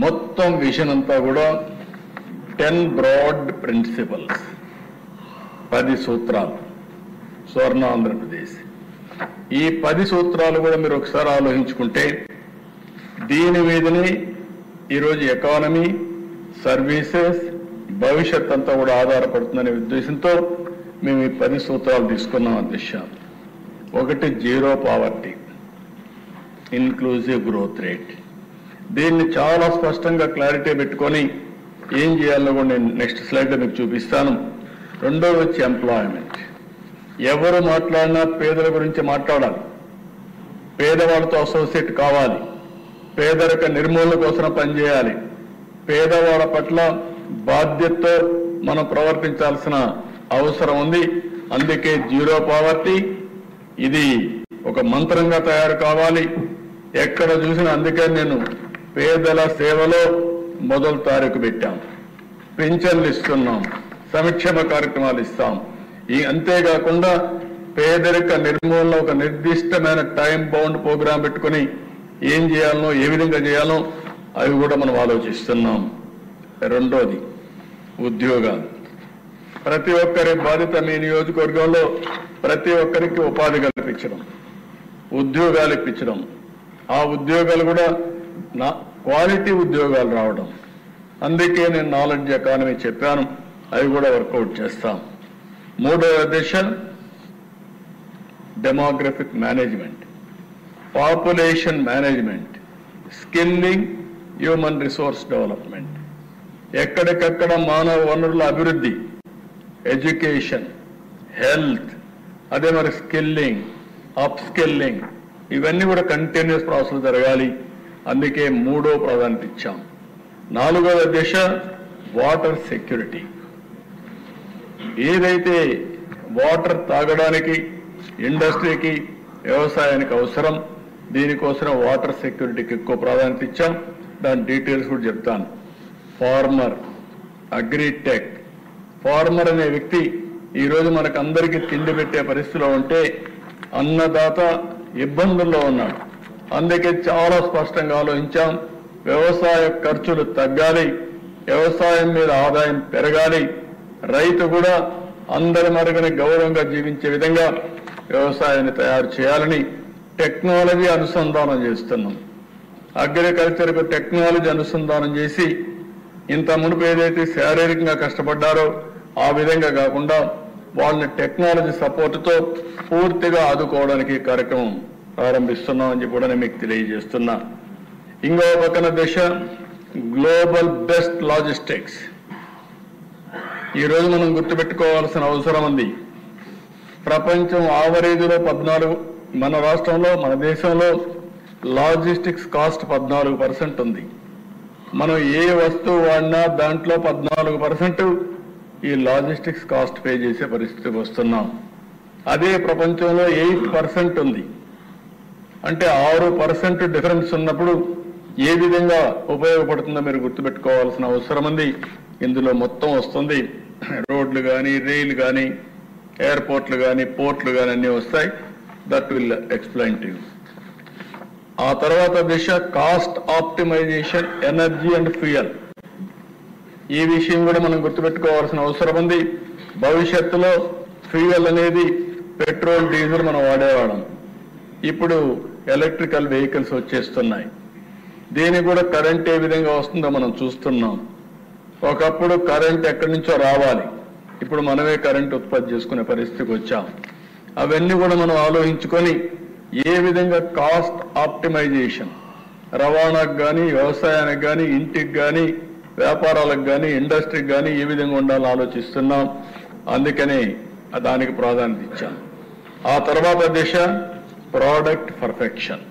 మొత్తం విజన్ అంతా కూడా 10 బ్రాడ్ ప్రిన్సిపల్స్, 10 సూత్రాలు స్వర్ణ ఆంధ్రప్రదేశ్. ఈ 10 సూత్రాలు కూడా మీరు ఒకసారి ఆలోచించుకుంటే దీని మీదనే ఈరోజు ఎకానమీ, సర్వీసెస్, భవిష్యత్ అంతా కూడా ఆధారపడుతుందనే ఉద్దేశంతో మేము ఈ 10 సూత్రాలు తీసుకున్నాం అధ్యక్ష. ఒకటి zero poverty, inclusive growth rate. దీన్ని చాలా స్పష్టంగా క్లారిటీ పెట్టుకొని ఏం చేయాలో కూడా నేను నెక్స్ట్ స్లైడ్లో మీకు చూపిస్తాను. రెండోది వచ్చి ఎంప్లాయ్మెంట్. ఎవరు మాట్లాడినా పేదల గురించి మాట్లాడాలి, పేదవాళ్ళతో అసోసియేట్ కావాలి, పేదరిక నిర్మూలన కోసం పనిచేయాలి, పేదవాళ్ళ పట్ల బాధ్యతతో మనం ప్రవర్తించాల్సిన అవసరం ఉంది. అందుకే జీరో పావర్టీ ఇది ఒక మంత్రంగా తయారు కావాలి. ఎక్కడ చూసినా అందుకే నేను పేదల సేవలో మొదటి తారీఖు పెట్టాం, పింఛన్లు ఇస్తున్నాం, సంక్షేమ కార్యక్రమాలు ఇస్తాం. అంతేకాకుండా పేదరిక నిర్మూలన ఒక నిర్దిష్టమైన టైం బౌండ్ ప్రోగ్రాం పెట్టుకుని ఏం చేయాలనో, ఏ విధంగా చేయాలో అవి కూడా మనం ఆలోచిస్తున్నాం. రెండోది ఉద్యోగాలు. ప్రతి ఒక్కరి బాధ్యత మీ నియోజకవర్గంలో ప్రతి ఒక్కరికి ఉపాధి కల్పించడం, ఉద్యోగాలు ఇప్పించడం. ఆ ఉద్యోగాలు కూడా క్వాలిటీ ఉద్యోగాలు రావడం. అందుకే నేను నాలెడ్జ్ ఎకానమీ చెప్పాను, అవి కూడా వర్కౌట్ చేస్తాం. మూడవ దశ demographic management, population management, skilling, human resource development. ఎక్కడికక్కడ మానవ వనరుల అభివృద్ధి, ఎడ్యుకేషన్, హెల్త్, అదే మరి స్కిల్లింగ్, అప్ స్కిల్లింగ్, ఇవన్నీ కూడా కంటిన్యూస్ ప్రాసెస్ జరగాలి. అందుకే మూడో ప్రాధాన్యత ఇచ్చాం. నాలుగవ దశ వాటర్ సెక్యూరిటీ. ఏదైతే వాటర్ తాగడానికి, ఇండస్ట్రీకి, వ్యవసాయానికి అవసరం, దీనికోసం వాటర్ సెక్యూరిటీకి ఎక్కువ ప్రాధాన్యత ఇచ్చాం. దాని డీటెయిల్స్ కూడా చెప్తాను. Farmer, agritech. ఫార్మర్ అనే వ్యక్తి ఈరోజు మనకు అందరికీ తిండి పెట్టే పరిస్థితిలో ఉంటే అన్నదాత ఇబ్బందుల్లో ఉన్నాడు. అందుకే చాలా స్పష్టంగా ఆలోచించాం. వ్యవసాయ ఖర్చులు తగ్గాలి, వ్యవసాయం మీద ఆదాయం పెరగాలి, రైతు కూడా అందరి మరుగుని గౌరవంగా జీవించే విధంగా వ్యవసాయాన్ని తయారు చేయాలని టెక్నాలజీ అనుసంధానం చేస్తున్నాం. అగ్రికల్చర్కు టెక్నాలజీ అనుసంధానం చేసి ఇంత మునుపు ఏదైతే శారీరకంగా కష్టపడ్డారో ఆ విధంగా కాకుండా వాళ్ళని టెక్నాలజీ సపోర్టుతో పూర్తిగా ఆదుకోవడానికి కార్యక్రమం ప్రారంభిస్తున్నామని చెప్పి కూడా నేను మీకు తెలియజేస్తున్నా. ఇంకో పక్కన దశ గ్లోబల్ బెస్ట్ లాజిస్టిక్స్. ఈరోజు మనం గుర్తుపెట్టుకోవాల్సిన అవసరం ఉంది. ప్రపంచం ఆవరేజ్లో 14, మన రాష్ట్రంలో, మన దేశంలో లాజిస్టిక్స్ కాస్ట్ 14% ఉంది. మనం ఏ వస్తువు వాడినా దాంట్లో 14% ఈ లాజిస్టిక్స్ కాస్ట్ పే చేసే పరిస్థితికి వస్తున్నాం. అదే ప్రపంచంలో 8% ఉంది. అంటే 6% డిఫరెన్స్ ఉన్నప్పుడు ఏ విధంగా ఉపయోగపడుతుందో మీరు గుర్తుపెట్టుకోవాల్సిన అవసరం ఉంది. ఇందులో మొత్తం వస్తుంది. రోడ్లు కానీ, రైలు కానీ, ఎయిర్పోర్ట్లు కానీ, పోర్ట్లు కానీ అన్నీ వస్తాయి. That will explain to you. ఆ తర్వాత దిశ cost optimization, energy and fuel. ఈ విషయం కూడా మనం గుర్తుపెట్టుకోవాల్సిన అవసరం ఉంది. భవిష్యత్తులో ఫ్యూయల్ అనేది పెట్రోల్, డీజిల్ మనం వాడేవాళ్ళం. ఇప్పుడు ఎలక్ట్రికల్ వెహికల్స్ వచ్చేస్తున్నాయి. దీనికి కూడా కరెంట్ ఏ విధంగా వస్తుందో మనం చూస్తున్నాం. ఒకప్పుడు కరెంట్ ఎక్కడి నుంచో రావాలి, ఇప్పుడు మనమే కరెంట్ ఉత్పత్తి చేసుకునే పరిస్థితికి వచ్చాం. అవన్నీ కూడా మనం ఆలోచించుకొని ఏ విధంగా కాస్ట్ ఆప్టిమైజేషన్ రవాణాకు కానీ, వ్యవసాయానికి కానీ, ఇంటికి కానీ, వ్యాపారాలకు కానీ, ఇండస్ట్రీకి కానీ ఏ విధంగా ఉండాలో ఆలోచిస్తున్నాం. అందుకని దానికి ప్రాధాన్యత ఇచ్చాం. ఆ తర్వాత దిశ ప్రోడక్ట్ పర్ఫెక్షన్.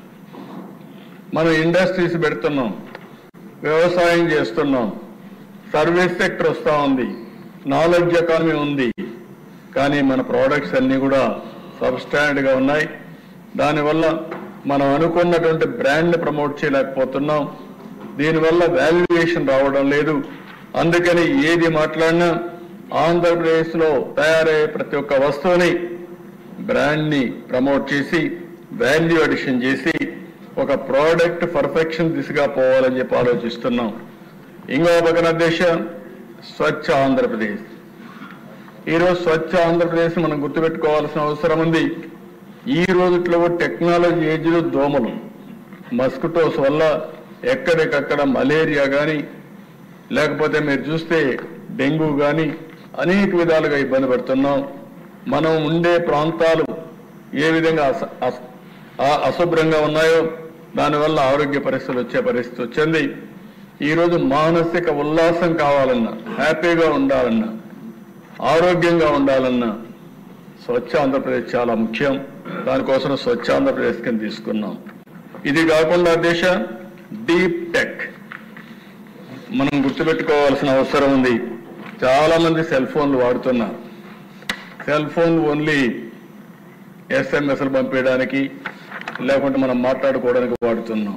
మనం ఇండస్ట్రీస్ పెడుతున్నాం, వ్యవసాయం చేస్తున్నాం, సర్వీస్ సెక్టర్ వస్తూ ఉంది, నాలెడ్జ్ ఎకానమీ ఉంది. కానీ మన ప్రోడక్ట్స్ అన్నీ కూడా సబ్స్టాండర్డ్గా ఉన్నాయి. దానివల్ల మనం అనుకున్నటువంటి బ్రాండ్ని ప్రమోట్ చేయలేకపోతున్నాం. దీనివల్ల వాల్యుయేషన్ రావడం లేదు. అందుకని ఏది మాట్లాడినా ఆంధ్రప్రదేశ్లో తయారయ్యే ప్రతి ఒక్క వస్తువుని బ్రాండ్ని ప్రమోట్ చేసి వాల్యూ అడిషన్ చేసి ఒక ప్రోడక్ట్ పర్ఫెక్షన్ దిశగా పోవాలని చెప్పి ఆలోచిస్తున్నాం. ఇంకో పక్కన దేశ స్వచ్ఛ ఆంధ్రప్రదేశ్. ఈరోజు స్వచ్ఛ ఆంధ్రప్రదేశ్ మనం గుర్తుపెట్టుకోవాల్సిన అవసరం ఉంది. ఈ రోజుట్లో టెక్నాలజీ ఏజ్లో దోమలు, మస్కిటోస్ వల్ల ఎక్కడికక్కడ మలేరియా కానీ లేకపోతే మీరు చూస్తే డెంగ్యూ కానీ అనేక విధాలుగా ఇబ్బంది పడుతున్నాం. మనం ఉండే ప్రాంతాలు ఏ విధంగా అశుభ్రంగా ఉన్నాయో దానివల్ల ఆరోగ్య పరిస్థితులు వచ్చే పరిస్థితి వచ్చింది. ఈరోజు మానసిక ఉల్లాసం కావాలన్నా, హ్యాపీగా ఉండాలన్నా, ఆరోగ్యంగా ఉండాలన్నా స్వచ్ఛ ఆంధ్రప్రదేశ్ చాలా ముఖ్యం. దానికోసం స్వచ్ఛ ఆంధ్రప్రదేశ్ కింద తీసుకున్నాం. ఇది కాకుండా దేశ డీప్ టెక్ మనం గుర్తుపెట్టుకోవాల్సిన అవసరం ఉంది. చాలా మంది సెల్ ఫోన్లు వాడుతున్నారు. సెల్ ఫోన్ ఓన్లీ ఎస్ఎంఎస్లు పంపించడానికి లేకుంటే మనం మాట్లాడుకోవడానికి వాడుతున్నాం.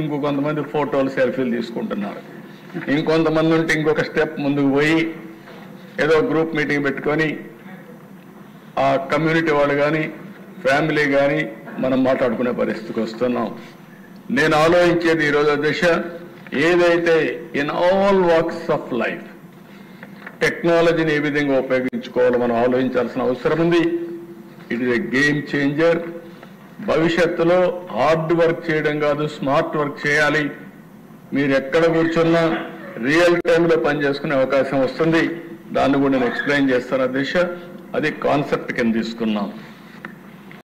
ఇంకొంతమంది ఫోటోలు సెల్ఫీలు తీసుకుంటున్నారు. ఇంకొంతమంది ఉంటే ఇంకొక స్టెప్ ముందుకు పోయి ఏదో గ్రూప్ మీటింగ్ పెట్టుకొని ఆ కమ్యూనిటీ వాళ్ళు కానీ ఫ్యామిలీ కానీ మనం మాట్లాడుకునే పరిస్థితికి వస్తున్నాం. నేను ఆలోచించేది ఈరోజు దిశ ఏదైతే in all walks of life టెక్నాలజీని ఏ విధంగా ఉపయోగించుకోవాలో మనం ఆలోచించాల్సిన అవసరం ఉంది. It is a game changer. భవిష్యత్తులో హార్డ్ వర్క్ చేయడం కాదు, స్మార్ట్ వర్క్ చేయాలి. మీరు ఎక్కడ కూర్చున్నా రియల్ టైంలో పనిచేసుకునే అవకాశం వస్తుంది. దాన్ని కూడా నేను ఎక్స్ప్లెయిన్ చేస్తాను దిశ. అది కాన్సెప్ట్ కింద తీసుకున్నాం.